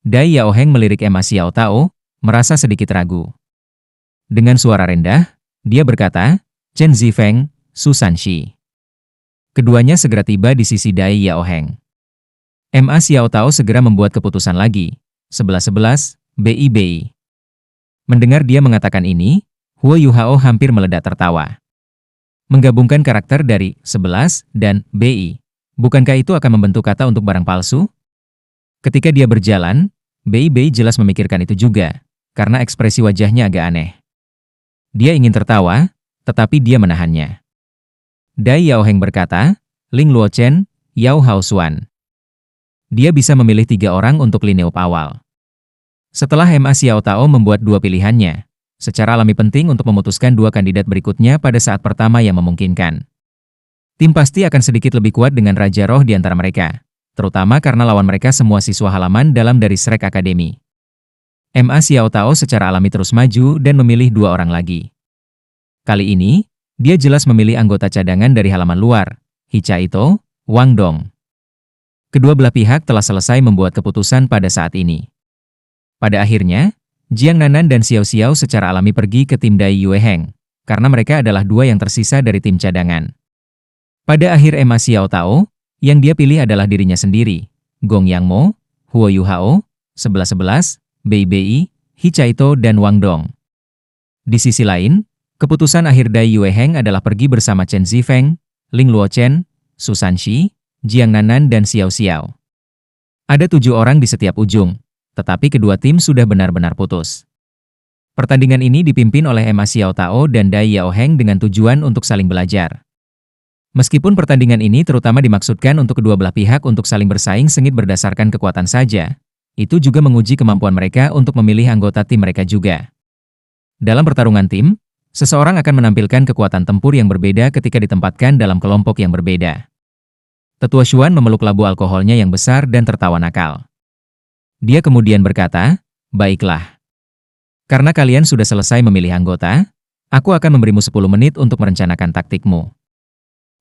Dai Yaoheng melirik Emma Xiao Tao, merasa sedikit ragu. Dengan suara rendah, dia berkata, Chen Zifeng, Su Sanxi. Keduanya segera tiba di sisi Dai Yaoheng. Emma Xiao Tao segera membuat keputusan lagi. 11-11, BI. Mendengar dia mengatakan ini, Huo Yuhao hampir meledak tertawa. Menggabungkan karakter dari 11 dan BI. Bukankah itu akan membentuk kata untuk barang palsu? Ketika dia berjalan, BI jelas memikirkan itu juga, karena ekspresi wajahnya agak aneh. Dia ingin tertawa, tetapi dia menahannya. Dai Yaoheng berkata, Ling Luochen, Yao Haosuan. Dia bisa memilih 3 orang untuk lineup awal. Setelah Emma Xiao Tao membuat 2 pilihannya, secara alami penting untuk memutuskan 2 kandidat berikutnya pada saat pertama yang memungkinkan. Tim pasti akan sedikit lebih kuat dengan Raja Roh di antara mereka, terutama karena lawan mereka semua siswa halaman dalam dari Shrek Academy. Emma Xiao Tao secara alami terus maju dan memilih 2 orang lagi. Kali ini, dia jelas memilih anggota cadangan dari halaman luar, Hicha Ito, Wang Dong. Kedua belah pihak telah selesai membuat keputusan pada saat ini. Pada akhirnya, Jiang Nanan dan Xiao Xiao secara alami pergi ke tim Dai Yueheng, karena mereka adalah 2 yang tersisa dari tim cadangan. Pada akhir Emma Xiao Tao, yang dia pilih adalah dirinya sendiri, Gong Yang Mo, Huo Yuhao, 11-11, BI, Hicha Ito dan Wang Dong. Di sisi lain, keputusan akhir Dai Yueheng adalah pergi bersama Chen Zifeng, Ling Luochen, Su Sanxi, Jiang Nanan dan Xiao Xiao. Ada 7 orang di setiap ujung, tetapi kedua tim sudah benar-benar putus. Pertandingan ini dipimpin oleh Emma Xiao Tao dan Dai Yaoheng dengan tujuan untuk saling belajar. Meskipun pertandingan ini terutama dimaksudkan untuk kedua belah pihak untuk saling bersaing sengit berdasarkan kekuatan saja, itu juga menguji kemampuan mereka untuk memilih anggota tim mereka juga. Dalam pertarungan tim, seseorang akan menampilkan kekuatan tempur yang berbeda ketika ditempatkan dalam kelompok yang berbeda. Tetua Xuan memeluk labu alkoholnya yang besar dan tertawa nakal. Dia kemudian berkata, baiklah. Karena kalian sudah selesai memilih anggota, aku akan memberimu 10 menit untuk merencanakan taktikmu.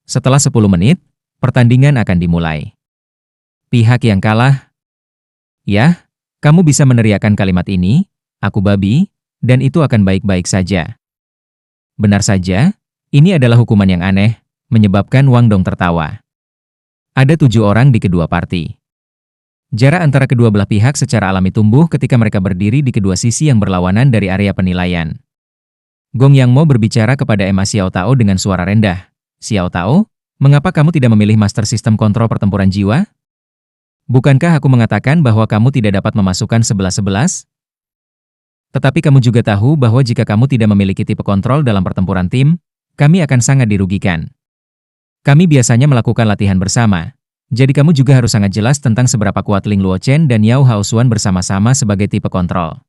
Setelah 10 menit, pertandingan akan dimulai. Pihak yang kalah, ya, kamu bisa meneriakkan kalimat ini, aku babi, dan itu akan baik-baik saja. Benar saja, ini adalah hukuman yang aneh, menyebabkan Wang Dong tertawa. Ada 7 orang di kedua parti. Jarak antara kedua belah pihak secara alami tumbuh ketika mereka berdiri di kedua sisi yang berlawanan dari area penilaian. Gong Yang Mo berbicara kepada Emma Xiao Tao dengan suara rendah. Xiao Tao, mengapa kamu tidak memilih master sistem kontrol pertempuran jiwa? Bukankah aku mengatakan bahwa kamu tidak dapat memasukkan 11-11? Tetapi kamu juga tahu bahwa jika kamu tidak memiliki tipe kontrol dalam pertempuran tim, kami akan sangat dirugikan. Kami biasanya melakukan latihan bersama. Jadi kamu juga harus sangat jelas tentang seberapa kuat Ling Luochen dan Yao Haosuan bersama-sama sebagai tipe kontrol.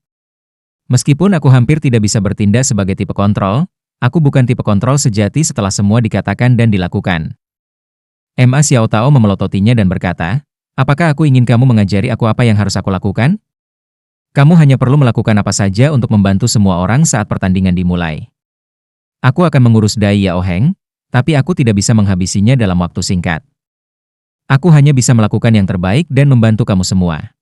Meskipun aku hampir tidak bisa bertindak sebagai tipe kontrol, aku bukan tipe kontrol sejati setelah semua dikatakan dan dilakukan. Emma Xiao Tao memelototinya dan berkata, apakah aku ingin kamu mengajari aku apa yang harus aku lakukan? Kamu hanya perlu melakukan apa saja untuk membantu semua orang saat pertandingan dimulai. Aku akan mengurus Dai Yaoheng, tapi aku tidak bisa menghabisinya dalam waktu singkat. Aku hanya bisa melakukan yang terbaik dan membantu kamu semua.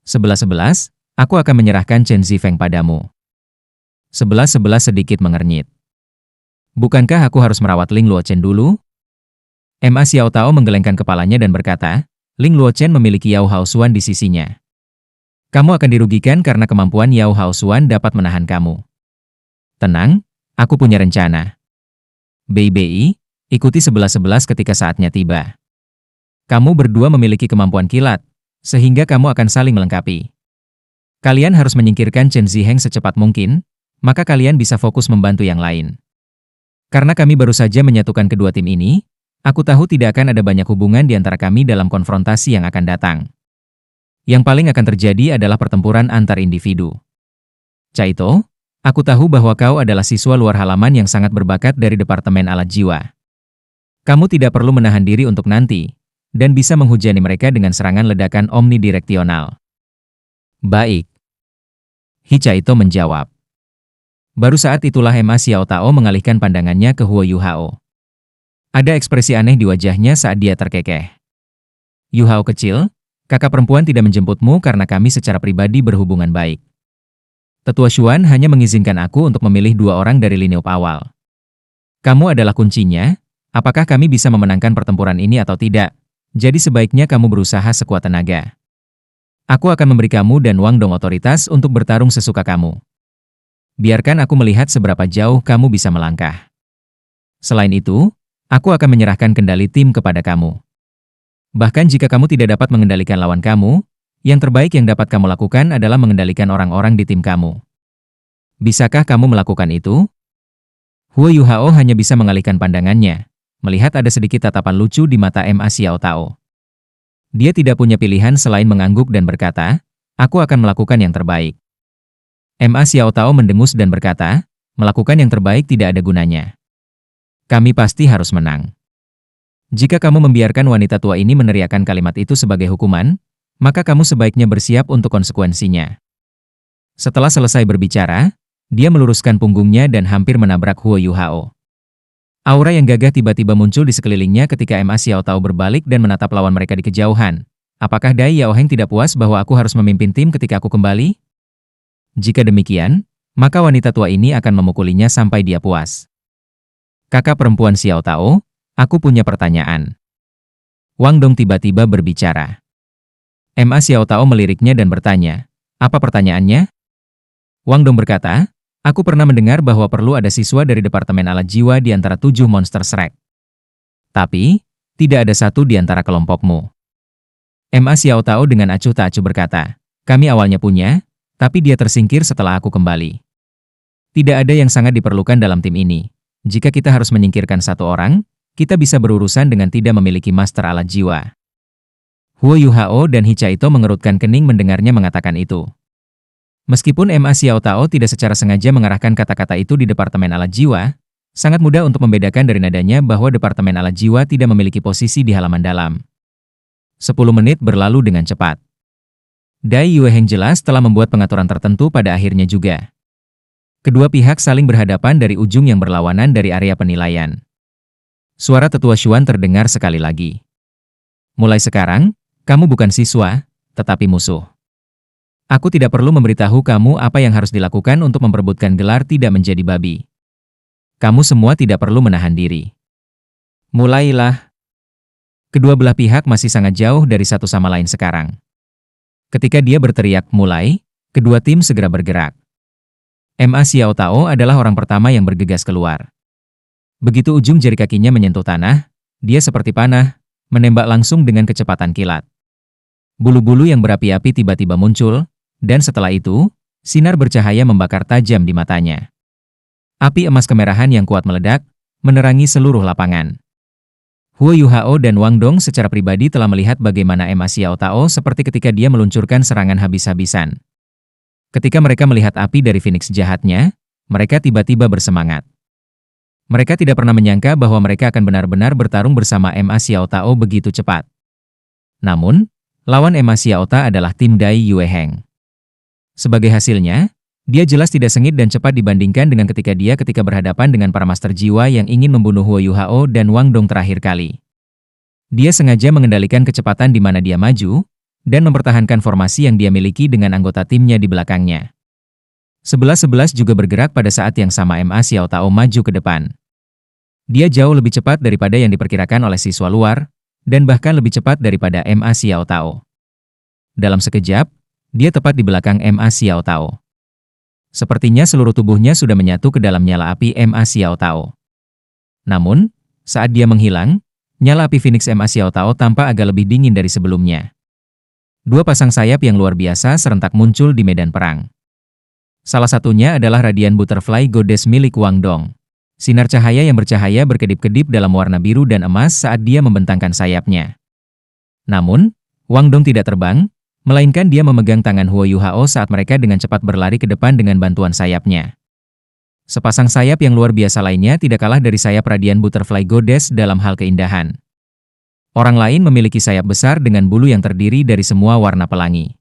11-11, aku akan menyerahkan Chen Zifeng padamu. 11-11 sedikit mengernyit. Bukankah aku harus merawat Ling Luochen dulu? Emma Xiao Tao menggelengkan kepalanya dan berkata, Ling Luochen memiliki Yao Haosuan di sisinya. Kamu akan dirugikan karena kemampuan Yao Haosuan dapat menahan kamu. Tenang, aku punya rencana. BI, ikuti 11-11 ketika saatnya tiba. Kamu berdua memiliki kemampuan kilat, sehingga kamu akan saling melengkapi. Kalian harus menyingkirkan Chen Ziheng secepat mungkin, maka kalian bisa fokus membantu yang lain. Karena kami baru saja menyatukan kedua tim ini, aku tahu tidak akan ada banyak hubungan di antara kami dalam konfrontasi yang akan datang. Yang paling akan terjadi adalah pertempuran antar individu. Caito, aku tahu bahwa kau adalah siswa luar halaman yang sangat berbakat dari Departemen Alat Jiwa. Kamu tidak perlu menahan diri untuk nanti, dan bisa menghujani mereka dengan serangan ledakan omnidireksional. Baik. Hichaito menjawab. Baru saat itulah Emma Xiao Tao mengalihkan pandangannya ke Huo Yuhao. Ada ekspresi aneh di wajahnya saat dia terkekeh. Yuhao kecil, Kakak perempuan tidak menjemputmu karena kami secara pribadi berhubungan baik. Tetua Xuan hanya mengizinkan aku untuk memilih 2 orang dari liniup awal. Kamu adalah kuncinya, apakah kami bisa memenangkan pertempuran ini atau tidak? Jadi sebaiknya kamu berusaha sekuat tenaga. Aku akan memberi kamu dan Wang Dong otoritas untuk bertarung sesuka kamu. Biarkan aku melihat seberapa jauh kamu bisa melangkah. Selain itu, aku akan menyerahkan kendali tim kepada kamu. Bahkan jika kamu tidak dapat mengendalikan lawan kamu, yang terbaik yang dapat kamu lakukan adalah mengendalikan orang-orang di tim kamu. Bisakah kamu melakukan itu? Huo Yuhao hanya bisa mengalihkan pandangannya, melihat ada sedikit tatapan lucu di mata Ma Xiao Tao. Dia tidak punya pilihan selain mengangguk dan berkata, aku akan melakukan yang terbaik. Ma Xiao Tao mendengus dan berkata, melakukan yang terbaik tidak ada gunanya. Kami pasti harus menang. Jika kamu membiarkan wanita tua ini meneriakkan kalimat itu sebagai hukuman, maka kamu sebaiknya bersiap untuk konsekuensinya. Setelah selesai berbicara, dia meluruskan punggungnya dan hampir menabrak Huo Yuhao. Aura yang gagah tiba-tiba muncul di sekelilingnya ketika Ma Xiao Tao berbalik dan menatap lawan mereka di kejauhan. Apakah Dai Yao Heng tidak puas bahwa aku harus memimpin tim ketika aku kembali? Jika demikian, maka wanita tua ini akan memukulinya sampai dia puas. Kakak perempuan Xiao Tao, aku punya pertanyaan. Wang Dong tiba-tiba berbicara. Ma Xiao Tao meliriknya dan bertanya, apa pertanyaannya? Wang Dong berkata, aku pernah mendengar bahwa perlu ada siswa dari Departemen Alat Jiwa di antara 7 monster Shrek. Tapi, tidak ada satu di antara kelompokmu. Ma Xiao Tao dengan acuh tak acuh berkata, kami awalnya punya, tapi dia tersingkir setelah aku kembali. Tidak ada yang sangat diperlukan dalam tim ini. Jika kita harus menyingkirkan 1 orang, kita bisa berurusan dengan tidak memiliki master alat jiwa. Huo Yuhao dan Hichaito mengerutkan kening mendengarnya mengatakan itu. Meskipun Ma Xiao Tao tidak secara sengaja mengarahkan kata-kata itu di Departemen Alat Jiwa, sangat mudah untuk membedakan dari nadanya bahwa Departemen Alat Jiwa tidak memiliki posisi di halaman dalam. 10 menit berlalu dengan cepat. Dai Yue Heng jelas telah membuat pengaturan tertentu pada akhirnya juga. Kedua pihak saling berhadapan dari ujung yang berlawanan dari area penilaian. Suara Tetua Xuan terdengar sekali lagi. Mulai sekarang, kamu bukan siswa, tetapi musuh. Aku tidak perlu memberitahu kamu apa yang harus dilakukan untuk memperebutkan gelar tidak menjadi babi. Kamu semua tidak perlu menahan diri. Mulailah. Kedua belah pihak masih sangat jauh dari satu sama lain sekarang. Ketika dia berteriak mulai, kedua tim segera bergerak. Ma Xiao Tao adalah orang pertama yang bergegas keluar. Begitu ujung jari kakinya menyentuh tanah, dia seperti panah, menembak langsung dengan kecepatan kilat. Bulu-bulu yang berapi-api tiba-tiba muncul, dan setelah itu, sinar bercahaya membakar tajam di matanya. Api emas kemerahan yang kuat meledak, menerangi seluruh lapangan. Huo Yuhao dan Wang Dong secara pribadi telah melihat bagaimana Ma Xiao Tao seperti ketika dia meluncurkan serangan habis-habisan. Ketika mereka melihat api dari Phoenix jahatnya, mereka tiba-tiba bersemangat. Mereka tidak pernah menyangka bahwa mereka akan benar-benar bertarung bersama Ma Xiao Tao begitu cepat. Namun, lawan Ma Xiao Tao adalah tim Dai Yue Heng. Sebagai hasilnya, dia jelas tidak sengit dan cepat dibandingkan dengan ketika berhadapan dengan para master jiwa yang ingin membunuh Huo Yuhao dan Wang Dong terakhir kali. Dia sengaja mengendalikan kecepatan di mana dia maju, dan mempertahankan formasi yang dia miliki dengan anggota timnya di belakangnya. 11-11 juga bergerak pada saat yang sama. Ma Xiao Tao maju ke depan. Dia jauh lebih cepat daripada yang diperkirakan oleh siswa luar, dan bahkan lebih cepat daripada Ma Xiao Tao. Dalam sekejap, dia tepat di belakang Ma Xiao Tao. Sepertinya seluruh tubuhnya sudah menyatu ke dalam nyala api Ma Xiao Tao. Namun, saat dia menghilang, nyala api Phoenix Ma Xiao Tao tampak agak lebih dingin dari sebelumnya. 2 pasang sayap yang luar biasa serentak muncul di medan perang. Salah satunya adalah Radiant Butterfly Goddess milik Wang Dong. Sinar cahaya yang bercahaya berkedip-kedip dalam warna biru dan emas saat dia membentangkan sayapnya. Namun, Wang Dong tidak terbang, melainkan dia memegang tangan Huo Yuhao saat mereka dengan cepat berlari ke depan dengan bantuan sayapnya. Sepasang sayap yang luar biasa lainnya tidak kalah dari sayap Radiant Butterfly Goddess dalam hal keindahan. Orang lain memiliki sayap besar dengan bulu yang terdiri dari semua warna pelangi.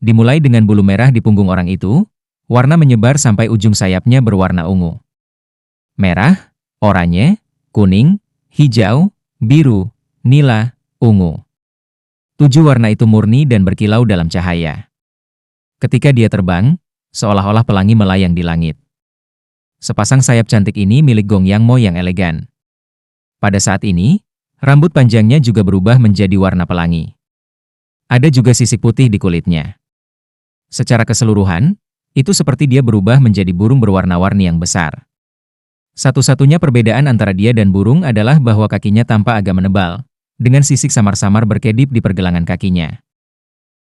Dimulai dengan bulu merah di punggung orang itu, warna menyebar sampai ujung sayapnya berwarna ungu. Merah, oranye, kuning, hijau, biru, nila, ungu. 7 warna itu murni dan berkilau dalam cahaya. Ketika dia terbang, seolah-olah pelangi melayang di langit. Sepasang sayap cantik ini milik Gong Yang Mo yang elegan. Pada saat ini, rambut panjangnya juga berubah menjadi warna pelangi. Ada juga sisik putih di kulitnya. Secara keseluruhan, itu seperti dia berubah menjadi burung berwarna-warni yang besar. Satu-satunya perbedaan antara dia dan burung adalah bahwa kakinya tampak agak menebal, dengan sisik samar-samar berkedip di pergelangan kakinya.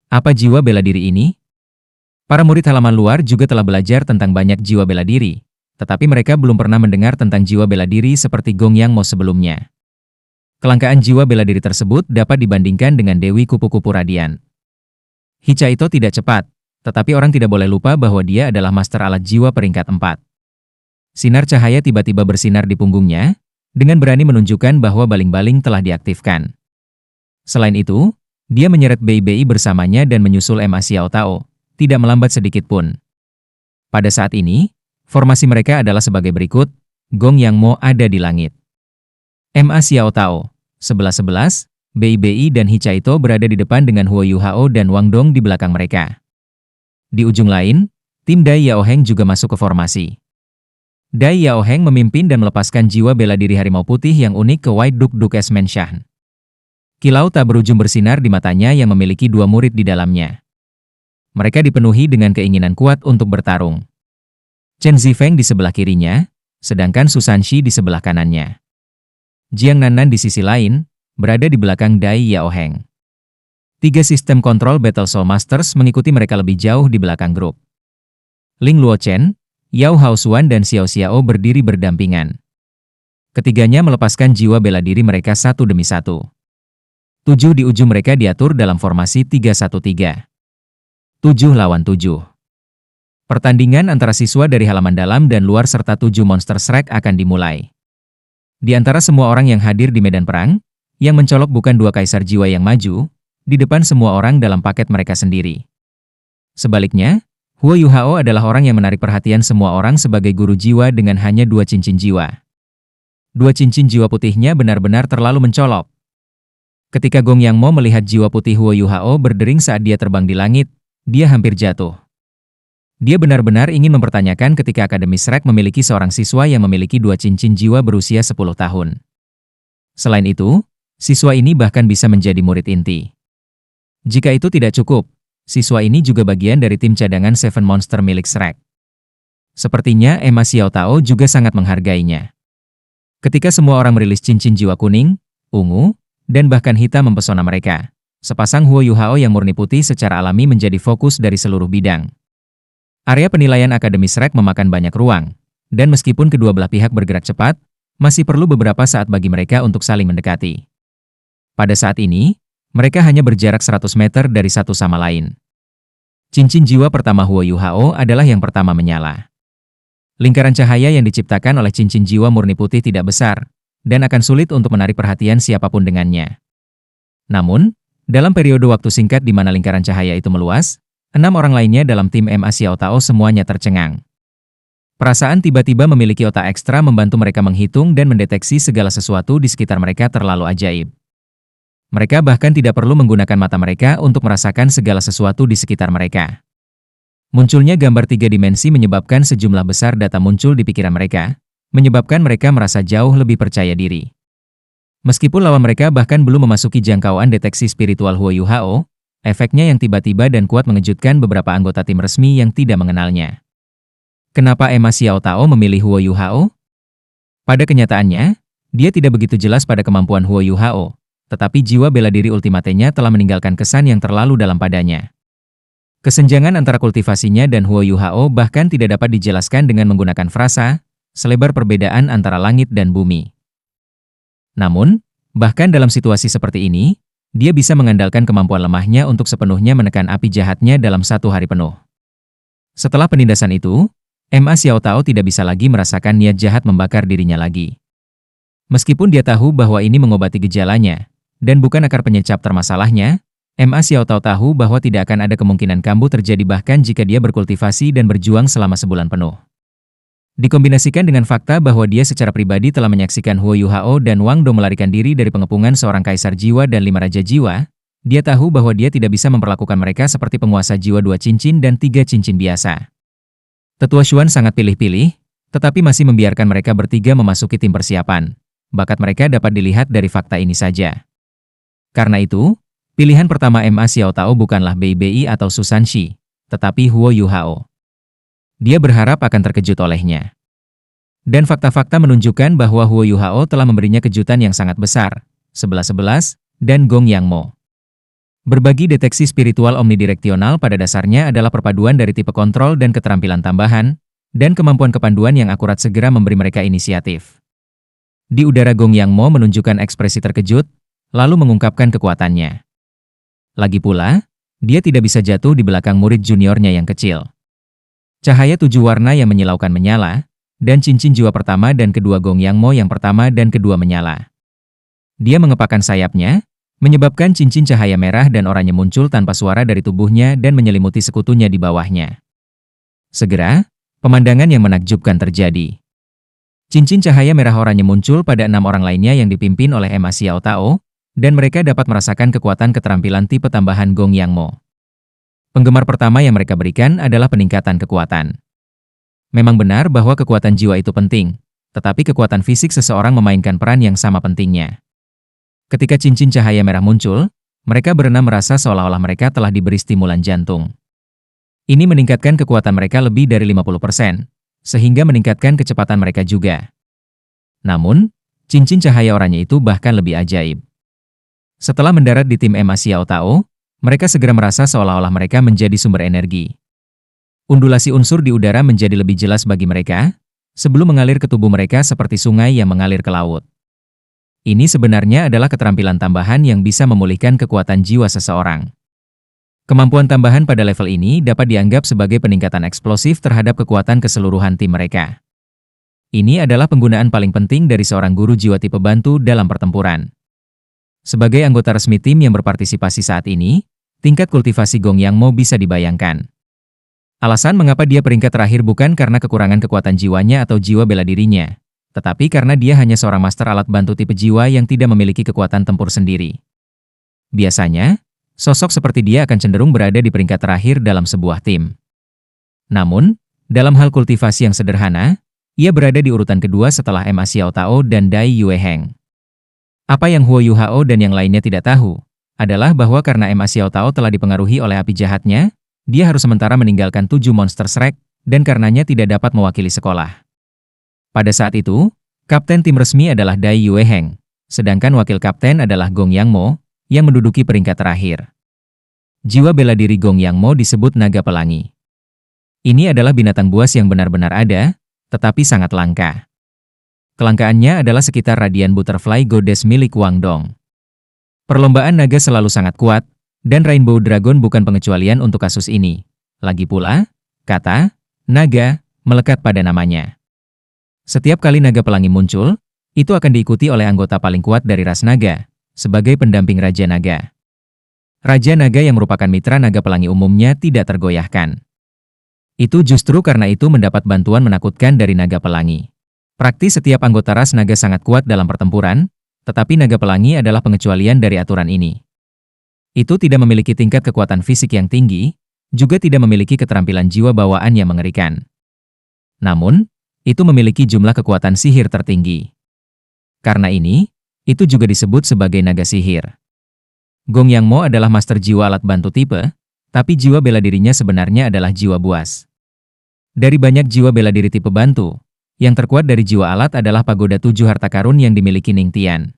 Apa jiwa bela diri ini? Para murid halaman luar juga telah belajar tentang banyak jiwa bela diri, tetapi mereka belum pernah mendengar tentang jiwa bela diri seperti Gong Yang Mo sebelumnya. Kelangkaan jiwa bela diri tersebut dapat dibandingkan dengan Dewi Kupu-Kupu Radian. Hicha itu tidak cepat, tetapi orang tidak boleh lupa bahwa dia adalah master alat jiwa peringkat 4. Sinar cahaya tiba-tiba bersinar di punggungnya, dengan berani menunjukkan bahwa baling-baling telah diaktifkan. Selain itu, dia menyeret Bei bersamanya dan menyusul Ma Xiao Tao, tidak melambat sedikit pun. Pada saat ini, formasi mereka adalah sebagai berikut, Gong Yang Mo ada di langit. Ma Xiao Tao, 11-11, Bei dan Hicha itu berada di depan dengan Huo Yuhao dan Wang Dong di belakang mereka. Di ujung lain, tim Dai Yao Heng juga masuk ke formasi. Dai Yao Heng memimpin dan melepaskan jiwa bela diri harimau putih yang unik ke White Duk Shan. Kilau tak berujung bersinar di matanya yang memiliki 2 murid di dalamnya. Mereka dipenuhi dengan keinginan kuat untuk bertarung. Chen Zifeng di sebelah kirinya, sedangkan Su Sanxi di sebelah kanannya. Jiang Nannan di sisi lain, berada di belakang Dai Yao Heng. 3 sistem kontrol Battle Soul Masters mengikuti mereka lebih jauh di belakang grup. Ling Luochen, Yao Haosuan dan Xiao Xiao berdiri berdampingan. Ketiganya melepaskan jiwa bela diri mereka satu demi satu. 7 di ujung mereka diatur dalam formasi 3-1-3. 7 lawan 7. Pertandingan antara siswa dari halaman dalam dan luar serta 7 monster Shrek akan dimulai. Di antara semua orang yang hadir di medan perang, yang mencolok bukan 2 kaisar jiwa yang maju, di depan semua orang dalam paket mereka sendiri. Sebaliknya, Huo Yuhao adalah orang yang menarik perhatian semua orang sebagai guru jiwa dengan hanya 2 cincin jiwa. 2 cincin jiwa putihnya benar-benar terlalu mencolok. Ketika Gong Yang Mo melihat jiwa putih Huo Yuhao berdering saat dia terbang di langit, dia hampir jatuh. Dia benar-benar ingin mempertanyakan ketika Akademi Shrek memiliki seorang siswa yang memiliki 2 cincin jiwa berusia 10 tahun. Selain itu, siswa ini bahkan bisa menjadi murid inti. Jika itu tidak cukup, siswa ini juga bagian dari tim cadangan Seven Monster milik Shrek. Sepertinya Ma Xiao Tao juga sangat menghargainya. Ketika semua orang merilis cincin jiwa kuning, ungu, dan bahkan hitam mempesona mereka, sepasang Huo Yuhao yang murni putih secara alami menjadi fokus dari seluruh bidang. Area penilaian Akademi Shrek memakan banyak ruang, dan meskipun kedua belah pihak bergerak cepat, masih perlu beberapa saat bagi mereka untuk saling mendekati. Pada saat ini, mereka hanya berjarak 100 meter dari satu sama lain. Cincin jiwa pertama Huo Yuhao adalah yang pertama menyala. Lingkaran cahaya yang diciptakan oleh cincin jiwa murni putih tidak besar, dan akan sulit untuk menarik perhatian siapapun dengannya. Namun, dalam periode waktu singkat di mana lingkaran cahaya itu meluas, 6 orang lainnya dalam tim Ma Xiao Tao semuanya tercengang. Perasaan tiba-tiba memiliki otak ekstra membantu mereka menghitung dan mendeteksi segala sesuatu di sekitar mereka terlalu ajaib. Mereka bahkan tidak perlu menggunakan mata mereka untuk merasakan segala sesuatu di sekitar mereka. Munculnya gambar 3 dimensi menyebabkan sejumlah besar data muncul di pikiran mereka, menyebabkan mereka merasa jauh lebih percaya diri. Meskipun lawan mereka bahkan belum memasuki jangkauan deteksi spiritual Huo Yuhao, efeknya yang tiba-tiba dan kuat mengejutkan beberapa anggota tim resmi yang tidak mengenalnya. Kenapa Ma Xiao Tao memilih Huo Yuhao? Pada kenyataannya, dia tidak begitu jelas pada kemampuan Huo Yuhao, tetapi jiwa bela diri ultimatenya telah meninggalkan kesan yang terlalu dalam padanya. Kesenjangan antara kultivasinya dan Huo Yuhao bahkan tidak dapat dijelaskan dengan menggunakan frasa, selebar perbedaan antara langit dan bumi. Namun, bahkan dalam situasi seperti ini, dia bisa mengandalkan kemampuan lemahnya untuk sepenuhnya menekan api jahatnya dalam 1 hari penuh. Setelah penindasan itu, Ma Xiao Tao tidak bisa lagi merasakan niat jahat membakar dirinya lagi. Meskipun dia tahu bahwa ini mengobati gejalanya, dan bukan akar penyebab permasalahnya, Ma Xiao Tao tahu bahwa tidak akan ada kemungkinan kambuh terjadi bahkan jika dia berkultivasi dan berjuang selama sebulan penuh. Dikombinasikan dengan fakta bahwa dia secara pribadi telah menyaksikan Huo Yuhao dan Wang Dong melarikan diri dari pengepungan seorang kaisar jiwa dan 5 raja jiwa, Dia tahu bahwa dia tidak bisa memperlakukan mereka seperti penguasa jiwa 2 cincin dan 3 cincin biasa. Tetua Xuan sangat pilih-pilih, tetapi masih membiarkan mereka bertiga memasuki tim persiapan. Bakat mereka dapat dilihat dari fakta ini saja. Karena itu, pilihan pertama Ma Xiao Tao bukanlah Bei Bei atau Su Sanxi, tetapi Huo Yuhao. Dia berharap akan terkejut olehnya. Dan fakta-fakta menunjukkan bahwa Huo Yuhao telah memberinya kejutan yang sangat besar, 11-11, dan Gong Yang Mo. Berbagi deteksi spiritual omnidireksional pada dasarnya adalah perpaduan dari tipe kontrol dan keterampilan tambahan, dan kemampuan kepanduan yang akurat segera memberi mereka inisiatif. Di udara Gong Yang Mo menunjukkan ekspresi terkejut, lalu mengungkapkan kekuatannya. Lagi pula, dia tidak bisa jatuh di belakang murid juniornya yang kecil. Cahaya 7 warna yang menyilaukan menyala, dan cincin jiwa pertama dan kedua Gong Yang Mo yang pertama dan kedua menyala. Dia mengepakkan sayapnya, menyebabkan cincin cahaya merah dan oranye muncul tanpa suara dari tubuhnya dan menyelimuti sekutunya di bawahnya. Segera, pemandangan yang menakjubkan terjadi. Cincin cahaya merah oranye muncul pada 6 orang lainnya yang dipimpin oleh Ma Xiao Tao, dan mereka dapat merasakan kekuatan keterampilan tipe tambahan Gong Yang Mo. Penggemar pertama yang mereka berikan adalah peningkatan kekuatan. Memang benar bahwa kekuatan jiwa itu penting, tetapi kekuatan fisik seseorang memainkan peran yang sama pentingnya. Ketika cincin cahaya merah muncul, mereka berenam merasa seolah-olah mereka telah diberi stimulan jantung. Ini meningkatkan kekuatan mereka lebih dari 50%, sehingga meningkatkan kecepatan mereka juga. Namun, cincin cahaya oranye itu bahkan lebih ajaib. Setelah mendarat di tim Ma Xiao Tao, mereka segera merasa seolah-olah mereka menjadi sumber energi. Undulasi unsur di udara menjadi lebih jelas bagi mereka, sebelum mengalir ke tubuh mereka seperti sungai yang mengalir ke laut. Ini sebenarnya adalah keterampilan tambahan yang bisa memulihkan kekuatan jiwa seseorang. Kemampuan tambahan pada level ini dapat dianggap sebagai peningkatan eksplosif terhadap kekuatan keseluruhan tim mereka. Ini adalah penggunaan paling penting dari seorang guru jiwa tipe bantu dalam pertempuran. Sebagai anggota resmi tim yang berpartisipasi saat ini, tingkat kultivasi Gong Yang Mo bisa dibayangkan. Alasan mengapa dia peringkat terakhir bukan karena kekurangan kekuatan jiwanya atau jiwa bela dirinya, tetapi karena dia hanya seorang master alat bantu tipe jiwa yang tidak memiliki kekuatan tempur sendiri. Biasanya, sosok seperti dia akan cenderung berada di peringkat terakhir dalam sebuah tim. Namun, dalam hal kultivasi yang sederhana, ia berada di urutan kedua setelah Ma Xiao Tao dan Dai Yue Heng. Apa yang Huo Yuhao dan yang lainnya tidak tahu, adalah bahwa karena Ma Xiao Tao telah dipengaruhi oleh api jahatnya, dia harus sementara meninggalkan 7 monster Shrek, dan karenanya tidak dapat mewakili sekolah. Pada saat itu, kapten tim resmi adalah Dai Yue Heng, sedangkan wakil kapten adalah Gong Yang Mo, yang menduduki peringkat terakhir. Jiwa bela diri Gong Yang Mo disebut naga pelangi. Ini adalah binatang buas yang benar-benar ada, tetapi sangat langka. Kelangkaannya adalah sekitar Radiant Butterfly Goddess milik Wang Dong. Perlombaan naga selalu sangat kuat, dan Rainbow Dragon bukan pengecualian untuk kasus ini. Lagi pula, kata naga melekat pada namanya. Setiap kali naga pelangi muncul, itu akan diikuti oleh anggota paling kuat dari ras naga, sebagai pendamping Raja Naga. Raja Naga yang merupakan mitra naga pelangi umumnya tidak tergoyahkan. Itu justru karena itu mendapat bantuan menakutkan dari naga pelangi. Praktis setiap anggota ras naga sangat kuat dalam pertempuran, tetapi naga pelangi adalah pengecualian dari aturan ini. Itu tidak memiliki tingkat kekuatan fisik yang tinggi, juga tidak memiliki keterampilan jiwa bawaan yang mengerikan. Namun, itu memiliki jumlah kekuatan sihir tertinggi. Karena ini, itu juga disebut sebagai naga sihir. Gong Yang Mo adalah master jiwa alat bantu tipe, tapi jiwa bela dirinya sebenarnya adalah jiwa buas. Dari banyak jiwa bela diri tipe bantu, yang terkuat dari jiwa alat adalah pagoda 7 harta karun yang dimiliki Ning Tian.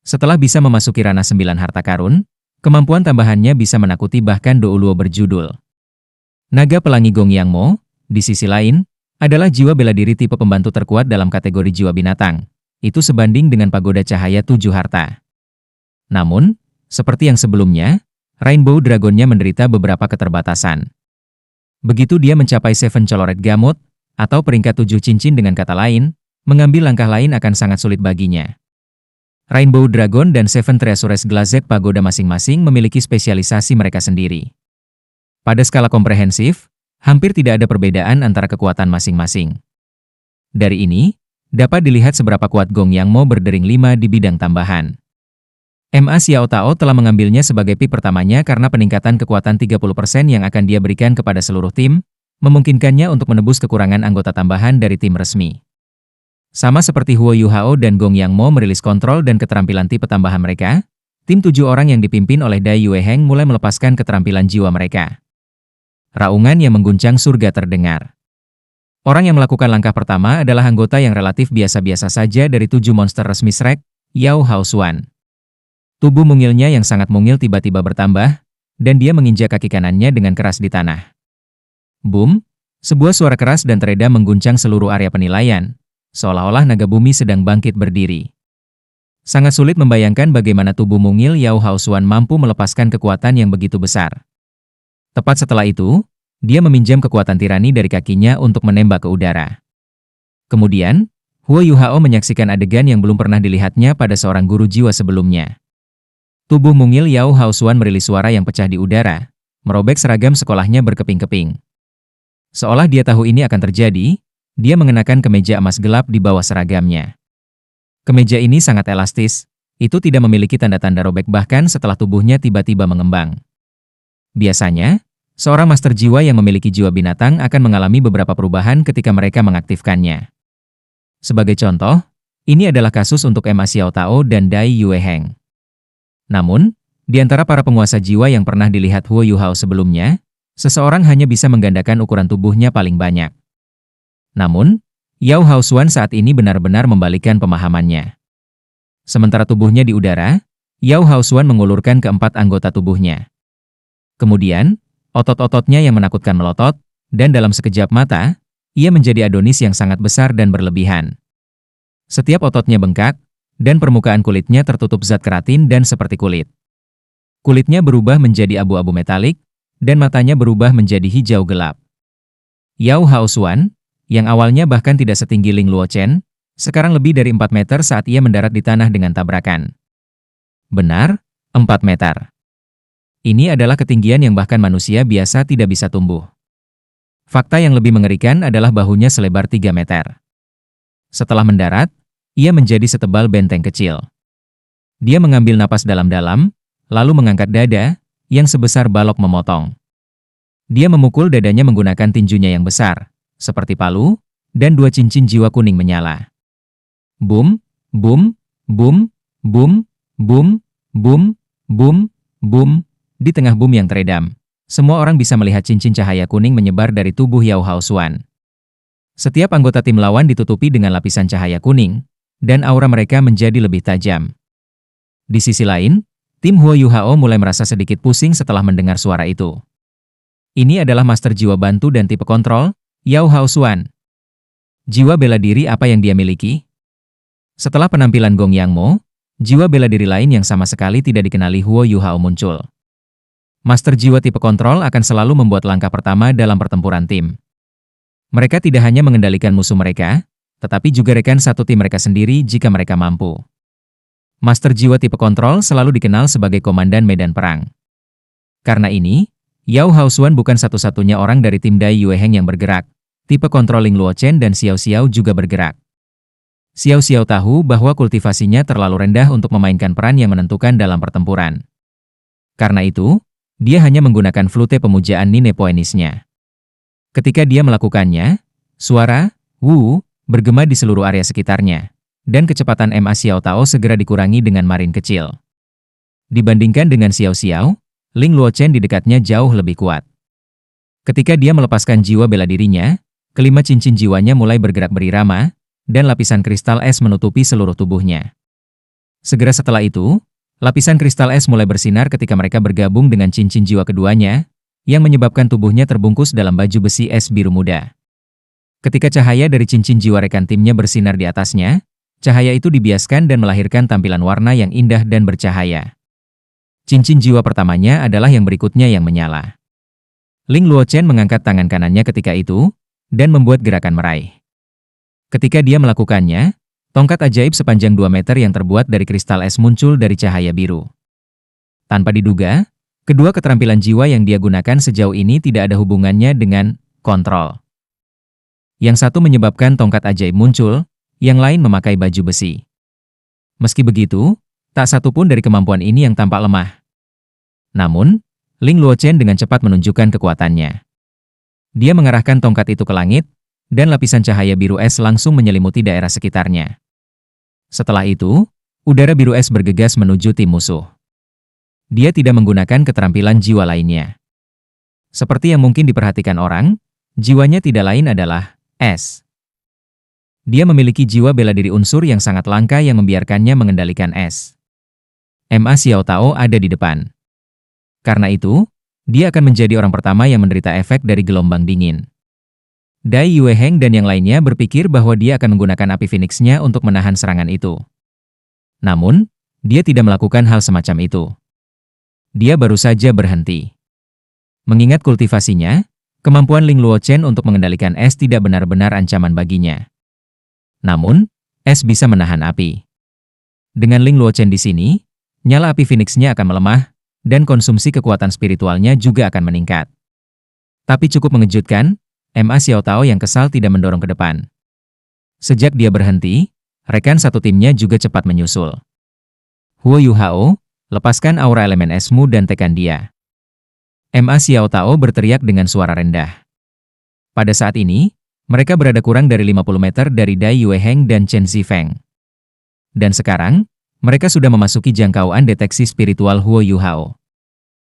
Setelah bisa memasuki ranah 9 harta karun, kemampuan tambahannya bisa menakuti bahkan Do Luo berjudul. Naga pelangi Gong Yang Mo, di sisi lain, adalah jiwa bela diri tipe pembantu terkuat dalam kategori jiwa binatang. Itu sebanding dengan pagoda cahaya 7 harta. Namun, seperti yang sebelumnya, Rainbow Dragonnya menderita beberapa keterbatasan. Begitu dia mencapai Seven Colored Gamut, atau peringkat 7 cincin dengan kata lain, mengambil langkah lain akan sangat sulit baginya. Rainbow Dragon dan Seven Treasures Glazed Pagoda masing-masing memiliki spesialisasi mereka sendiri. Pada skala komprehensif, hampir tidak ada perbedaan antara kekuatan masing-masing. Dari ini, dapat dilihat seberapa kuat Gong Yang Mo berdering 5 di bidang tambahan. Ma Xiao Tao telah mengambilnya sebagai pick pertamanya karena peningkatan kekuatan 30% yang akan dia berikan kepada seluruh tim, memungkinkannya untuk menebus kekurangan anggota tambahan dari tim resmi. Sama seperti Huo Yuhao dan Gong Yang Mo merilis kontrol dan keterampilan tipe tambahan mereka, tim 7 orang yang dipimpin oleh Dai Yueheng mulai melepaskan keterampilan jiwa mereka. Raungan yang mengguncang surga terdengar. Orang yang melakukan langkah pertama adalah anggota yang relatif biasa-biasa saja dari 7 monster resmi Shrek, Yao Haosuan. Tubuh mungilnya yang sangat mungil tiba-tiba bertambah, dan dia menginjak kaki kanannya dengan keras di tanah. Boom! Sebuah suara keras dan teredam mengguncang seluruh area penilaian, seolah-olah naga bumi sedang bangkit berdiri. Sangat sulit membayangkan bagaimana tubuh mungil Yao Haosuan mampu melepaskan kekuatan yang begitu besar. Tepat setelah itu, dia meminjam kekuatan tirani dari kakinya untuk menembak ke udara. Kemudian, Huo Yuhao menyaksikan adegan yang belum pernah dilihatnya pada seorang guru jiwa sebelumnya. Tubuh mungil Yao Haosuan merilis suara yang pecah di udara, merobek seragam sekolahnya berkeping-keping. Seolah dia tahu ini akan terjadi, dia mengenakan kemeja emas gelap di bawah seragamnya. Kemeja ini sangat elastis, itu tidak memiliki tanda-tanda robek bahkan setelah tubuhnya tiba-tiba mengembang. Biasanya, seorang master jiwa yang memiliki jiwa binatang akan mengalami beberapa perubahan ketika mereka mengaktifkannya. Sebagai contoh, ini adalah kasus untuk Ma Xiao Tao dan Dai Yueheng. Namun, di antara para penguasa jiwa yang pernah dilihat Huo Yuhao sebelumnya, seseorang hanya bisa menggandakan ukuran tubuhnya paling banyak. Namun, Yao Haosuan saat ini benar-benar membalikkan pemahamannya. Sementara tubuhnya di udara, Yao Haosuan mengulurkan keempat anggota tubuhnya. Kemudian, otot-ototnya yang menakutkan melotot, dan dalam sekejap mata, ia menjadi Adonis yang sangat besar dan berlebihan. Setiap ototnya bengkak, dan permukaan kulitnya tertutup zat keratin dan seperti kulit. Kulitnya berubah menjadi abu-abu metalik, dan matanya berubah menjadi hijau gelap. Yao Haosuan, yang awalnya bahkan tidak setinggi Ling Luochen, sekarang lebih dari 4 meter saat ia mendarat di tanah dengan tabrakan. Benar, 4 meter. Ini adalah ketinggian yang bahkan manusia biasa tidak bisa tumbuh. Fakta yang lebih mengerikan adalah bahunya selebar 3 meter. Setelah mendarat, ia menjadi setebal benteng kecil. Dia mengambil napas dalam-dalam, lalu mengangkat dada, yang sebesar balok memotong. Dia memukul dadanya menggunakan tinjunya yang besar, seperti palu, dan 2 cincin jiwa kuning menyala. Boom, boom, boom, boom, boom, boom, boom, boom. Di tengah boom yang teredam, semua orang bisa melihat cincin cahaya kuning menyebar dari tubuh Yao Haosuan. Setiap anggota tim lawan ditutupi dengan lapisan cahaya kuning, dan aura mereka menjadi lebih tajam. Di sisi lain, tim Huo Yuhao mulai merasa sedikit pusing setelah mendengar suara itu. Ini adalah master jiwa bantu dan tipe kontrol, Yao Haosuan. Jiwa bela diri apa yang dia miliki? Setelah penampilan Gong Yang Mo, jiwa bela diri lain yang sama sekali tidak dikenali Huo Yuhao muncul. Master jiwa tipe kontrol akan selalu membuat langkah pertama dalam pertempuran tim. Mereka tidak hanya mengendalikan musuh mereka, tetapi juga rekan satu tim mereka sendiri jika mereka mampu. Master jiwa tipe kontrol selalu dikenal sebagai komandan medan perang. Karena ini, Yao Haosuan bukan satu-satunya orang dari tim Dai Yueheng yang bergerak. Tipe kontrol Ling Luochen dan Xiao Xiao juga bergerak. Xiao Xiao tahu bahwa kultivasinya terlalu rendah untuk memainkan peran yang menentukan dalam pertempuran. Karena itu, dia hanya menggunakan flute pemujaan Nine Poenisnya. Ketika dia melakukannya, suara "wu" bergema di seluruh area sekitarnya, dan kecepatan Ma Xiao Tao segera dikurangi dengan marin kecil. Dibandingkan dengan Xiao Xiao, Ling Luochen di dekatnya jauh lebih kuat. Ketika dia melepaskan jiwa bela dirinya, kelima cincin jiwanya mulai bergerak berirama, dan lapisan kristal es menutupi seluruh tubuhnya. Segera setelah itu, lapisan kristal es mulai bersinar ketika mereka bergabung dengan cincin jiwa keduanya, yang menyebabkan tubuhnya terbungkus dalam baju besi es biru muda. Ketika cahaya dari cincin jiwa rekan timnya bersinar di atasnya, cahaya itu dibiaskan dan melahirkan tampilan warna yang indah dan bercahaya. Cincin jiwa pertamanya adalah yang berikutnya yang menyala. Ling Luochen mengangkat tangan kanannya ketika itu, dan membuat gerakan meraih. Ketika dia melakukannya, tongkat ajaib sepanjang 2 meter yang terbuat dari kristal es muncul dari cahaya biru. Tanpa diduga, kedua keterampilan jiwa yang dia gunakan sejauh ini tidak ada hubungannya dengan kontrol. Yang satu menyebabkan tongkat ajaib muncul, yang lain memakai baju besi. Meski begitu, Tak satu pun dari kemampuan ini yang tampak lemah. Namun, Ling Luochen dengan cepat menunjukkan kekuatannya. Dia mengarahkan tongkat itu ke langit, dan lapisan cahaya biru es langsung menyelimuti daerah sekitarnya. Setelah itu, udara biru es bergegas menuju tim musuh. Dia tidak menggunakan keterampilan jiwa lainnya. Seperti yang mungkin diperhatikan orang, jiwanya tidak lain adalah es. Dia memiliki jiwa bela diri unsur yang sangat langka yang membiarkannya mengendalikan es. Ma Xiaotao ada di depan. Karena itu, dia akan menjadi orang pertama yang menderita efek dari gelombang dingin. Dai Yueheng dan yang lainnya berpikir bahwa dia akan menggunakan api Phoenix-nya untuk menahan serangan itu. Namun, dia tidak melakukan hal semacam itu. Dia baru saja berhenti. Mengingat kultivasinya, kemampuan Ling Luochen untuk mengendalikan es tidak benar-benar ancaman baginya. Namun, es bisa menahan api. Dengan Ling Luochen di sini, nyala api Phoenix-nya akan melemah, dan konsumsi kekuatan spiritualnya juga akan meningkat. Tapi cukup mengejutkan, Ma Xiaotao yang kesal tidak mendorong ke depan. Sejak dia berhenti, rekan satu timnya juga cepat menyusul. Huo Yuhao, lepaskan aura elemen esmu dan tekan dia. Ma Xiaotao berteriak dengan suara rendah. Pada saat ini, mereka berada kurang dari 50 meter dari Dai Yueheng dan Chen Zifeng. Dan sekarang, mereka sudah memasuki jangkauan deteksi spiritual Huo Yuhao.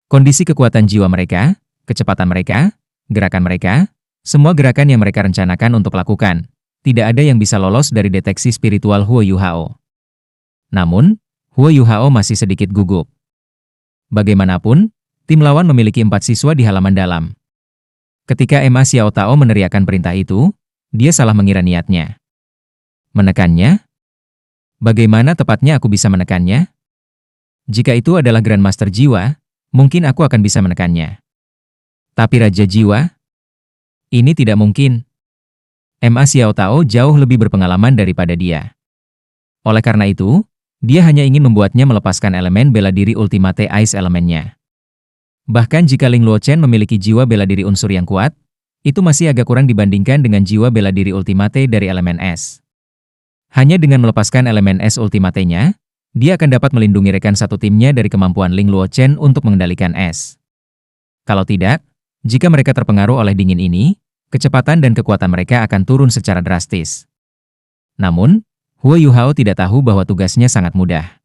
Kondisi kekuatan jiwa mereka, kecepatan mereka, gerakan mereka, semua gerakan yang mereka rencanakan untuk lakukan, tidak ada yang bisa lolos dari deteksi spiritual Huo Yuhao. Namun, Huo Yuhao masih sedikit gugup. Bagaimanapun, tim lawan memiliki 4 siswa di halaman dalam. Ketika Ma Xiaotao meneriakkan perintah itu, dia salah mengira niatnya. Menekannya? Bagaimana tepatnya aku bisa menekannya? Jika itu adalah Grandmaster Jiwa, mungkin aku akan bisa menekannya. Tapi Raja Jiwa? Ini tidak mungkin. Ma Xiaotao jauh lebih berpengalaman daripada dia. Oleh karena itu, dia hanya ingin membuatnya melepaskan elemen bela diri Ultimate Ice elemennya. Bahkan jika Ling Luochen memiliki jiwa bela diri unsur yang kuat, itu masih agak kurang dibandingkan dengan jiwa bela diri Ultimate dari elemen es. Hanya dengan melepaskan elemen es Ultimate-nya, dia akan dapat melindungi rekan satu timnya dari kemampuan Ling Luochen untuk mengendalikan es. Kalau tidak, jika mereka terpengaruh oleh dingin ini, kecepatan dan kekuatan mereka akan turun secara drastis. Namun, Huo Yuhao tidak tahu bahwa tugasnya sangat mudah.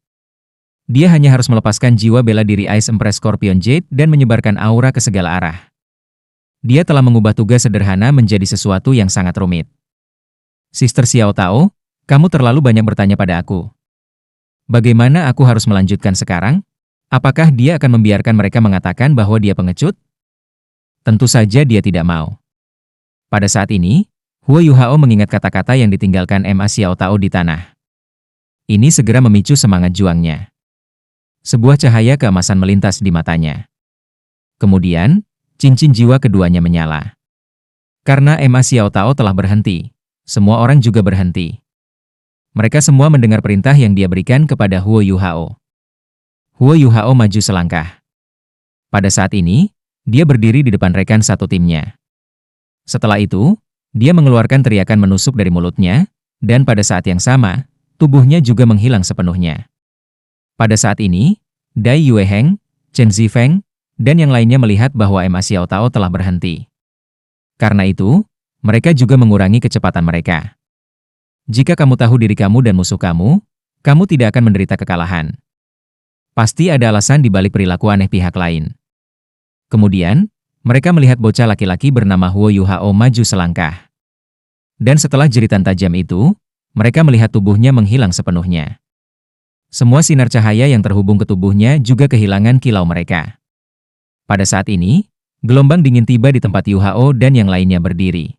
Dia hanya harus melepaskan jiwa bela diri Ice Empress Scorpion Jade dan menyebarkan aura ke segala arah. Dia telah mengubah tugas sederhana menjadi sesuatu yang sangat rumit. Sister Xiaotao, kamu terlalu banyak bertanya pada aku. Bagaimana aku harus melanjutkan sekarang? Apakah dia akan membiarkan mereka mengatakan bahwa dia pengecut? Tentu saja dia tidak mau. Pada saat ini, Huo Yuhao mengingat kata-kata yang ditinggalkan Ma Xiaotao di tanah. Ini segera memicu semangat juangnya. Sebuah cahaya keemasan melintas di matanya. Kemudian, cincin jiwa keduanya menyala. Karena Ma Xiaotao telah berhenti, semua orang juga berhenti. Mereka semua mendengar perintah yang dia berikan kepada Huo Yuhao. Huo Yuhao maju selangkah. Pada saat ini, dia berdiri di depan rekan satu timnya. Setelah itu, dia mengeluarkan teriakan menusuk dari mulutnya, dan pada saat yang sama, tubuhnya juga menghilang sepenuhnya. Pada saat ini, Dai Yueheng, Chen Zifeng, dan yang lainnya melihat bahwa Ma Xiaotao telah berhenti. Karena itu, mereka juga mengurangi kecepatan mereka. Jika kamu tahu diri kamu dan musuh kamu tidak akan menderita kekalahan. Pasti ada alasan di balik perilaku aneh pihak lain. Kemudian, mereka melihat bocah laki-laki bernama Huo Yuhao maju selangkah. Dan setelah jeritan tajam itu, mereka melihat tubuhnya menghilang sepenuhnya. Semua sinar cahaya yang terhubung ke tubuhnya juga kehilangan kilau mereka. Pada saat ini, gelombang dingin tiba di tempat Yuhao dan yang lainnya berdiri.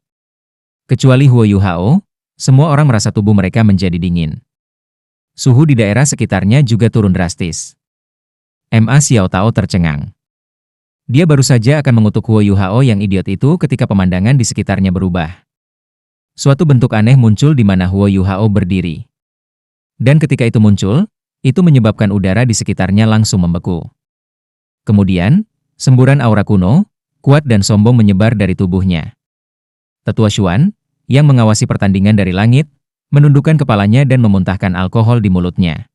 Kecuali Huo Yuhao, semua orang merasa tubuh mereka menjadi dingin. Suhu di daerah sekitarnya juga turun drastis. Ma Xiaotao tercengang. Dia baru saja akan mengutuk Huo Yuhao yang idiot itu ketika pemandangan di sekitarnya berubah. Suatu bentuk aneh muncul di mana Huo Yuhao berdiri. Dan ketika itu muncul, itu menyebabkan udara di sekitarnya langsung membeku. Kemudian, semburan aura kuno, kuat dan sombong menyebar dari tubuhnya. Tetua Xuan, yang mengawasi pertandingan dari langit, menundukkan kepalanya dan memuntahkan alkohol di mulutnya.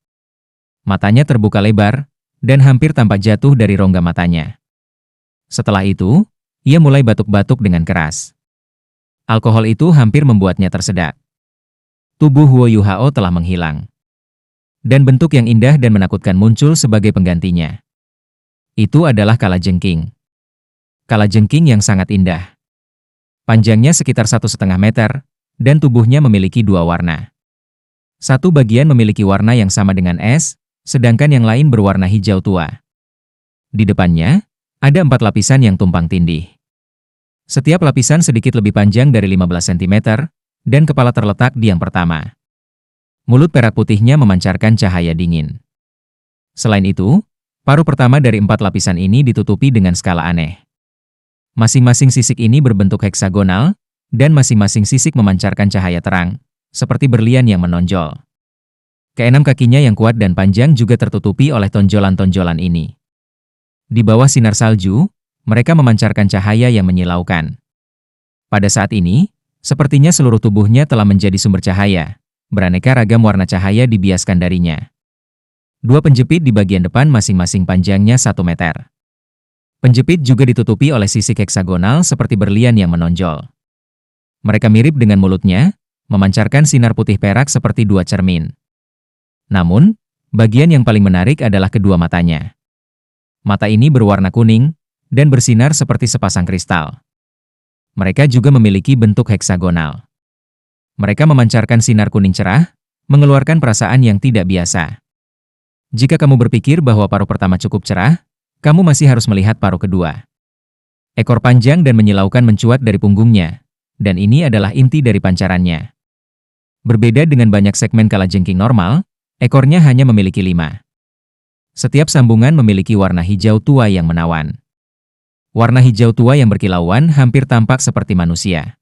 Matanya terbuka lebar, dan hampir tampak jatuh dari rongga matanya. Setelah itu, ia mulai batuk-batuk dengan keras. Alkohol itu hampir membuatnya tersedak. Tubuh Huo Yuhao telah menghilang. Dan bentuk yang indah dan menakutkan muncul sebagai penggantinya. Itu adalah kalajengking. Kalajengking yang sangat indah. Panjangnya sekitar 1,5 meter, dan tubuhnya memiliki dua warna. Satu bagian memiliki warna yang sama dengan es, sedangkan yang lain berwarna hijau tua. Di depannya, ada 4 lapisan yang tumpang tindih. Setiap lapisan sedikit lebih panjang dari 15 cm, dan kepala terletak di yang pertama. Mulut perak putihnya memancarkan cahaya dingin. Selain itu, paruh pertama dari 4 lapisan ini ditutupi dengan skala aneh. Masing-masing sisik ini berbentuk heksagonal, dan masing-masing sisik memancarkan cahaya terang, seperti berlian yang menonjol. Keenam kakinya yang kuat dan panjang juga tertutupi oleh tonjolan-tonjolan ini. Di bawah sinar salju, mereka memancarkan cahaya yang menyilaukan. Pada saat ini, sepertinya seluruh tubuhnya telah menjadi sumber cahaya. Beraneka ragam warna cahaya dibiaskan darinya. 2 penjepit di bagian depan masing-masing panjangnya 1 meter. Penjepit juga ditutupi oleh sisik heksagonal seperti berlian yang menonjol. Mereka mirip dengan mulutnya, memancarkan sinar putih perak seperti 2 cermin. Namun, bagian yang paling menarik adalah kedua matanya. Mata ini berwarna kuning, dan bersinar seperti sepasang kristal. Mereka juga memiliki bentuk heksagonal. Mereka memancarkan sinar kuning cerah, mengeluarkan perasaan yang tidak biasa. Jika kamu berpikir bahwa paruh pertama cukup cerah, kamu masih harus melihat paruh kedua. Ekor panjang dan menyilaukan mencuat dari punggungnya, dan ini adalah inti dari pancarannya. Berbeda dengan banyak segmen kalajengking normal, ekornya hanya memiliki 5. Setiap sambungan memiliki warna hijau tua yang menawan. Warna hijau tua yang berkilauan hampir tampak seperti manusia.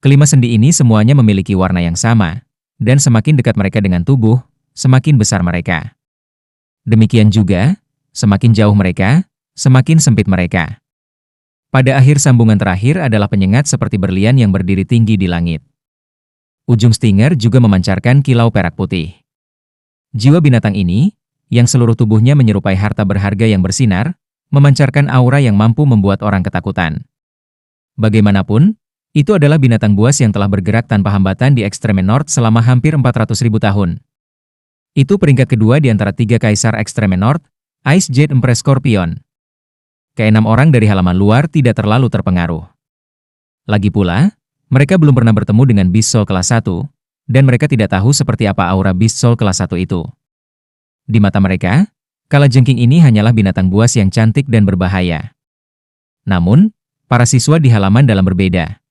Kelima sendi ini semuanya memiliki warna yang sama, dan semakin dekat mereka dengan tubuh, semakin besar mereka. Demikian juga, semakin jauh mereka, semakin sempit mereka. Pada akhir sambungan terakhir adalah penyengat seperti berlian yang berdiri tinggi di langit. Ujung stinger juga memancarkan kilau perak putih. Jiwa binatang ini, yang seluruh tubuhnya menyerupai harta berharga yang bersinar, memancarkan aura yang mampu membuat orang ketakutan. Bagaimanapun, itu adalah binatang buas yang telah bergerak tanpa hambatan di Extreme North selama hampir 400.000 tahun. Itu peringkat kedua di antara 3 kaisar Extreme North, Ice Jade Empress Scorpion. Ke-6 orang dari halaman luar tidak terlalu terpengaruh. Lagi pula, mereka belum pernah bertemu dengan Beast Soul kelas 1, dan mereka tidak tahu seperti apa aura Beast Soul kelas 1 itu. Di mata mereka, kalajengking ini hanyalah binatang buas yang cantik dan berbahaya. Namun, para siswa di halaman dalam berbeda.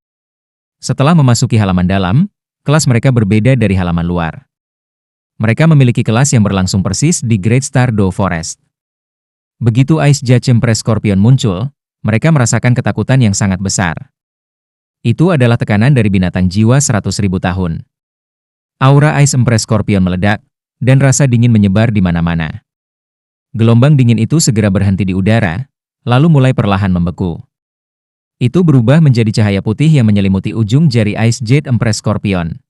Setelah memasuki halaman dalam, kelas mereka berbeda dari halaman luar. Mereka memiliki kelas yang berlangsung persis di Great Stardew Forest. Begitu Ice Jade Empress Scorpion muncul, mereka merasakan ketakutan yang sangat besar. Itu adalah tekanan dari binatang jiwa 100.000 tahun. Aura Ice Empress Scorpion meledak, dan rasa dingin menyebar di mana-mana. Gelombang dingin itu segera berhenti di udara, lalu mulai perlahan membeku. Itu berubah menjadi cahaya putih yang menyelimuti ujung jari Ice Jade Empress Scorpion.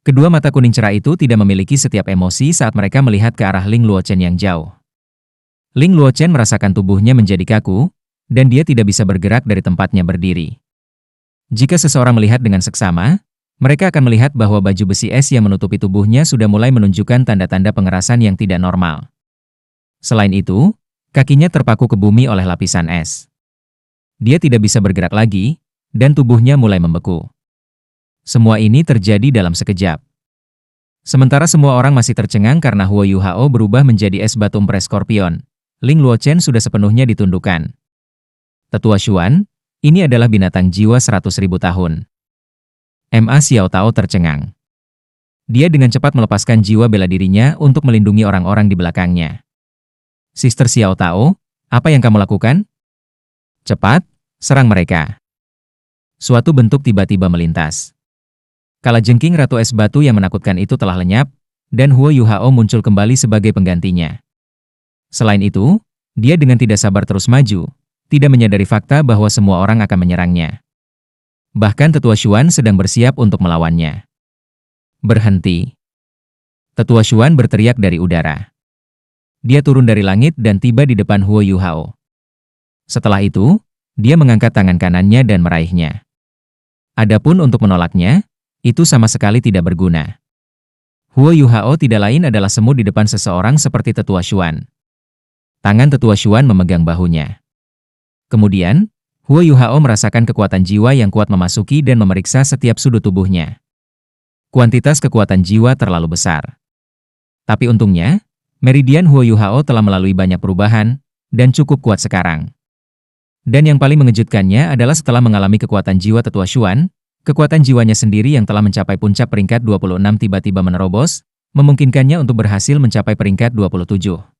Kedua mata kuning cerah itu tidak memiliki setiap emosi saat mereka melihat ke arah Ling Luochen yang jauh. Ling Luochen merasakan tubuhnya menjadi kaku, dan dia tidak bisa bergerak dari tempatnya berdiri. Jika seseorang melihat dengan seksama, mereka akan melihat bahwa baju besi es yang menutupi tubuhnya sudah mulai menunjukkan tanda-tanda pengerasan yang tidak normal. Selain itu, kakinya terpaku ke bumi oleh lapisan es. Dia tidak bisa bergerak lagi, dan tubuhnya mulai membeku. Semua ini terjadi dalam sekejap. Sementara semua orang masih tercengang karena Huo Yuhao berubah menjadi es batu Empress Scorpion, Ling Luochen sudah sepenuhnya ditundukkan. Tetua Xuan, ini adalah binatang jiwa 100.000 tahun. Ma Xiao Tao tercengang. Dia dengan cepat melepaskan jiwa bela dirinya untuk melindungi orang-orang di belakangnya. Sister Xiao Tao, apa yang kamu lakukan? Cepat, serang mereka. Suatu bentuk tiba-tiba melintas. Kalajengking Ratu Es Batu yang menakutkan itu telah lenyap, dan Huo Yuhao muncul kembali sebagai penggantinya. Selain itu, dia dengan tidak sabar terus maju, tidak menyadari fakta bahwa semua orang akan menyerangnya. Bahkan Tetua Xuan sedang bersiap untuk melawannya. Berhenti. Tetua Xuan berteriak dari udara. Dia turun dari langit dan tiba di depan Huo Yuhao. Setelah itu, dia mengangkat tangan kanannya dan meraihnya. Adapun untuk menolaknya, itu sama sekali tidak berguna. Huo Yuhao tidak lain adalah semut di depan seseorang seperti Tetua Xuan. Tangan Tetua Xuan memegang bahunya. Kemudian, Huo Yuhao merasakan kekuatan jiwa yang kuat memasuki dan memeriksa setiap sudut tubuhnya. Kuantitas kekuatan jiwa terlalu besar. Tapi untungnya, meridian Huo Yuhao telah melalui banyak perubahan, dan cukup kuat sekarang. Dan yang paling mengejutkannya adalah setelah mengalami kekuatan jiwa Tetua Xuan, kekuatan jiwanya sendiri yang telah mencapai puncak peringkat 26 tiba-tiba menerobos, memungkinkannya untuk berhasil mencapai peringkat 27.